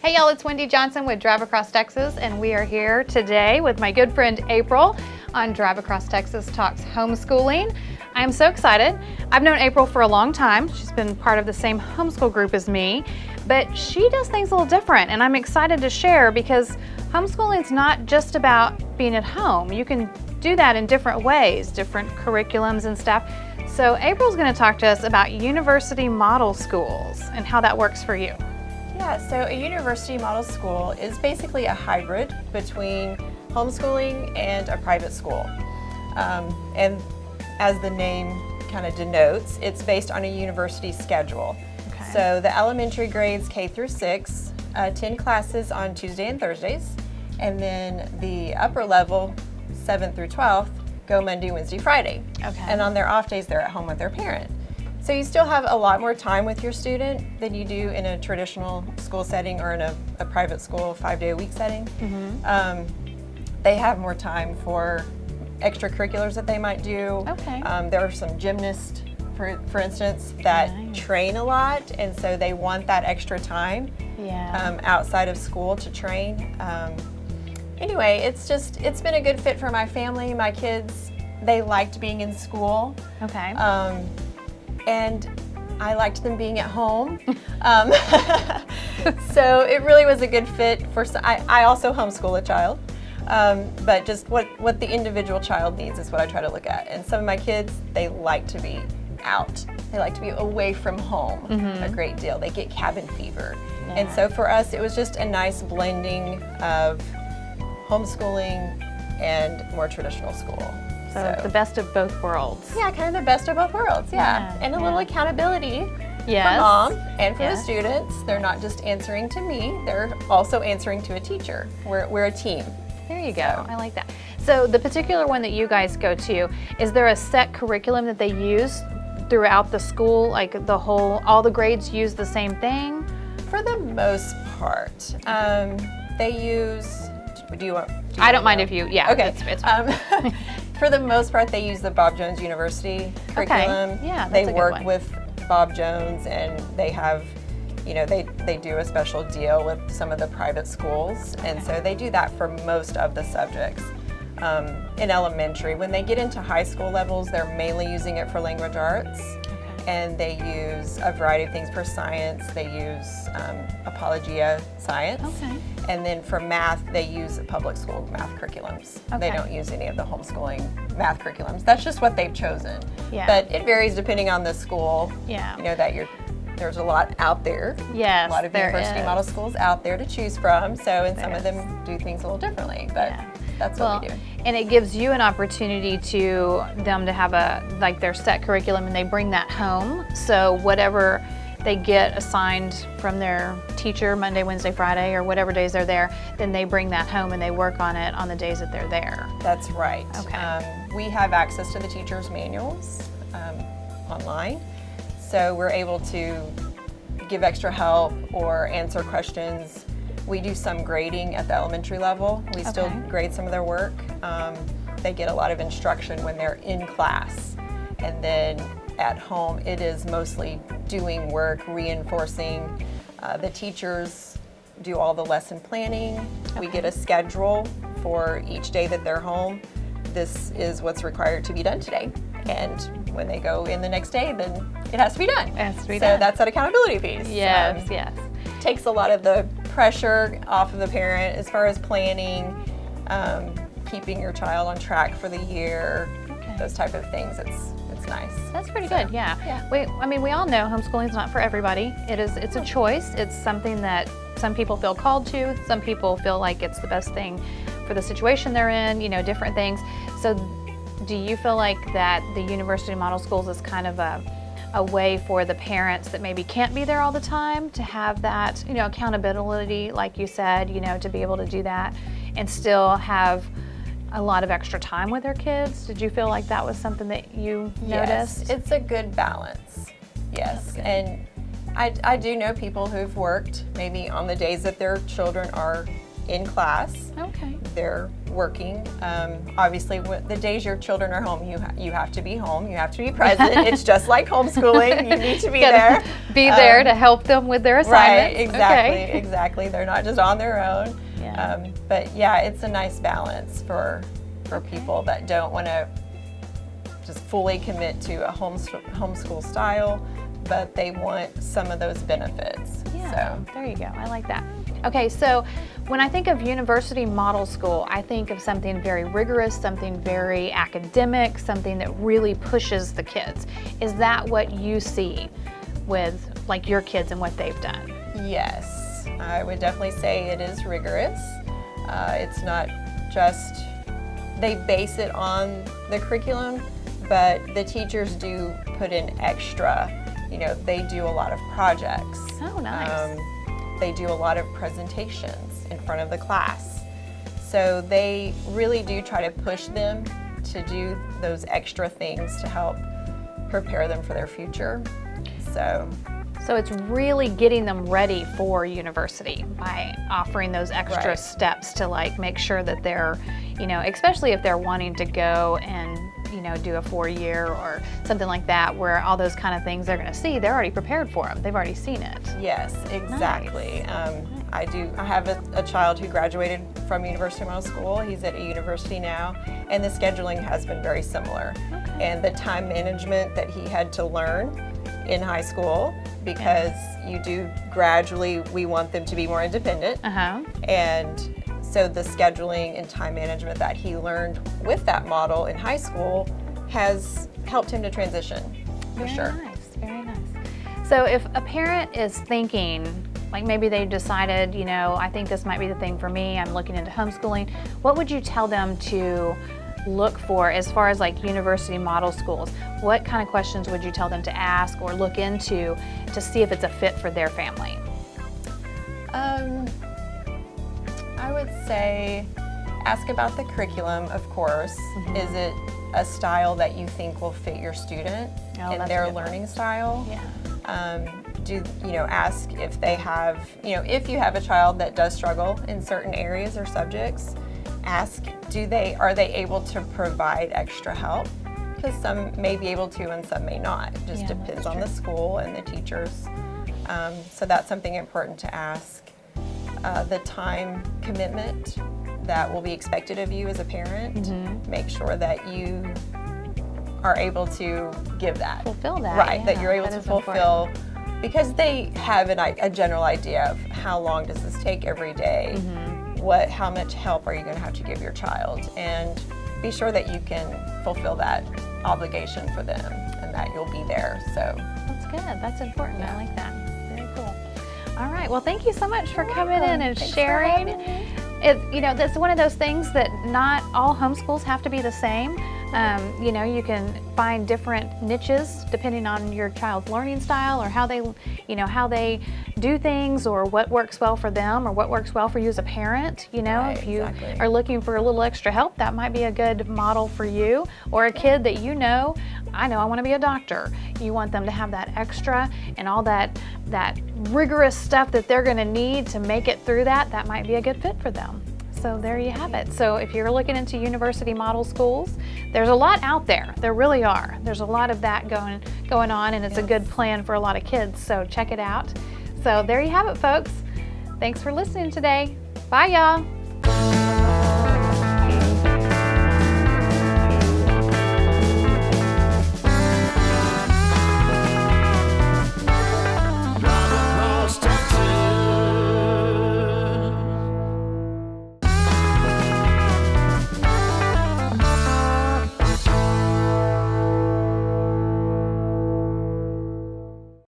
Hey y'all, it's Wendy Johnson with Drive Across Texas, and we are here today with my good friend April on Drive Across Texas Talks Homeschooling. I am so excited. I've known April for a long time. She's been part of the same homeschool group as me, but she does things a little different, and I'm excited to share because homeschooling is not just about being at home. You can do that in different ways, different curriculums and stuff. So April's going to talk to us about university model schools and how that works for you. Yeah, so a university model school is basically a hybrid between homeschooling and a private school. And as the name kind of denotes, it's based on a university schedule. Okay. So the elementary grades K through 6 attend classes on Tuesday and Thursdays, and then the upper level 7th through 12th go Monday, Wednesday, Friday. Okay. And on their off days, they're at home with their parent. So you still have a lot more time with your student than you do in a traditional school setting or in a private school 5-day-a-week setting. Mm-hmm. They have more time for extracurriculars that they might do. Okay. There are some gymnasts, for instance, that train a lot, and so they want that extra time outside of school to train. Anyway, it's been a good fit for my family. My kids, they liked being in school. Okay. And I liked them being at home. So it really was a good fit for, I also homeschool a child, but just what the individual child needs is what I try to look at. And some of my kids, they like to be out. They like to be away from home a great deal. They get cabin fever. Yeah. And so for us, it was just a nice blending of homeschooling and more traditional school. So the best of both worlds. Yeah, kind of the best of both worlds, yeah. And a little accountability for mom and for the students. They're not just answering to me, they're also answering to a teacher. We're a team. There you go, I like that. So the particular one that you guys go to, is there a set curriculum that they use throughout the school? Like all the grades use the same thing? For the most part. They use, I don't mind if you, Okay. It's fine. For the most part, they use the Bob Jones University curriculum. Okay. Yeah, that's they a good work one. with Bob Jones, and they have, they do a special deal with some of the private schools, and so they do that for most of the subjects. In elementary, when they get into high school levels, they're mainly using it for language arts, and they use a variety of things for science. They use Apologia science. Okay. And then for math, they use public school math curriculums. Okay. They don't use any of the homeschooling math curriculums. That's just what they've chosen. Yeah. But it varies depending on the school. Yeah. There's a lot out there. Yes, A lot of there university is. model schools out there to choose from. And some of them do things a little differently. But that's what we do. And it gives you an opportunity to them to have their set curriculum, and they bring that home. So whatever they get assigned from their teacher Monday, Wednesday, Friday, or whatever days they're there, then they bring that home and they work on it on the days that they're there. That's right. Okay. We have access to the teachers' manuals online, so we're able to give extra help or answer questions. We do some grading at the elementary level. We still grade some of their work. They get a lot of instruction when they're in class, and then at home it is mostly doing work, reinforcing. The teachers do all the lesson planning. We get a schedule for each day that they're home. This is what's required to be done today. And when they go in the next day, then it has to be done. It has to be so done. That's that accountability piece. Yes, yes. Takes a lot of the pressure off of the parent as far as planning, keeping your child on track for the year, those type of things. It's nice. That's pretty good, yeah. We all know homeschooling is not for everybody. It's a choice. It's something that some people feel called to. Some people feel like it's the best thing for the situation they're in, different things. So do you feel like that the university model schools is kind of a way for the parents that maybe can't be there all the time to have that, accountability, like you said, to be able to do that and still have a lot of extra time with their kids? Did you feel like that was something that you noticed? Yes, it's a good balance. Yes, and I do know people who've worked maybe on the days that their children are in class. Okay. They're working. Obviously, the days your children are home, you have to be home. You have to be present. It's just like homeschooling. You need to be there. Be there to help them with their assignments. Right, exactly, Okay. exactly. They're not just on their own. Yeah. But yeah, it's a nice balance for people that don't want to just fully commit to a homeschool style, but they want some of those benefits. Yeah, So. there you go. I like that. Okay, so when I think of university model school, I think of something very rigorous, something very academic, something that really pushes the kids. Is that what you see with like your kids and what they've done? Yes, I would definitely say it is rigorous. It's not just, they base it on the curriculum, but the teachers do put in extra. You know, they do a lot of projects. Oh, nice. They do a lot of presentations in front of the class. So they really do try to push them to do those extra things to help prepare them for their future. So it's really getting them ready for university by offering those extra Right. steps to like make sure that they're, you know, especially if they're wanting to go and, you know, do a 4-year or something like that, where all those kind of things they're going to see, they're already prepared for them. They've already seen it. yes, exactly. I have a child who graduated from University Model School. He's at a university now, and the scheduling has been very similar. Okay. And the time management that he had to learn in high school, because you do gradually, we want them to be more independent. Uh-huh. And so the scheduling and time management that he learned with that model in high school has helped him to transition, for Very sure. nice, very nice. So if a parent is thinking, like maybe they decided, you know, I think this might be the thing for me, I'm looking into homeschooling, what would you tell them to look for as far as like university model schools? What kind of questions would you tell them to ask or look into to see if it's a fit for their family? I would say ask about the curriculum, of course. Mm-hmm. Is it a style that you think will fit your student Oh, and that's a their good one. learning style? Yeah. Ask if they have, if you have a child that does struggle in certain areas or subjects, ask, are they able to provide extra help? Because some may be able to and some may not. It just Yeah, depends that's on the true. school and the teachers. So that's something important to ask. The time commitment that will be expected of you as a parent, Mm-hmm. make sure that you are able to give that. Fulfill that. Right, that yeah, you're able that to is fulfill, important. because they have a general idea of how long does this take every day, Mm-hmm. how much help are you going to have to give your child, and be sure that you can fulfill that obligation for them and that you'll be there. So That's good. That's important. Yeah. I like that. Very cool. All right. Well, thank you so much for coming in and Thanks for sharing. having me. That's one of those things that not all homeschools have to be the same. You can find different niches depending on your child's learning style or how they do things, or what works well for them or what works well for you as a parent. Right, If you exactly. are looking for a little extra help, that might be a good model for you. Or a kid that I want to be a doctor. You want them to have that extra and all that rigorous stuff that they're going to need to make it through that. That might be a good fit for them. So there you have it. So if you're looking into university model schools, there's a lot out there. There really are. There's a lot of that going on, and it's a good plan for a lot of kids. So check it out. So there you have it, folks. Thanks for listening today. Bye, y'all.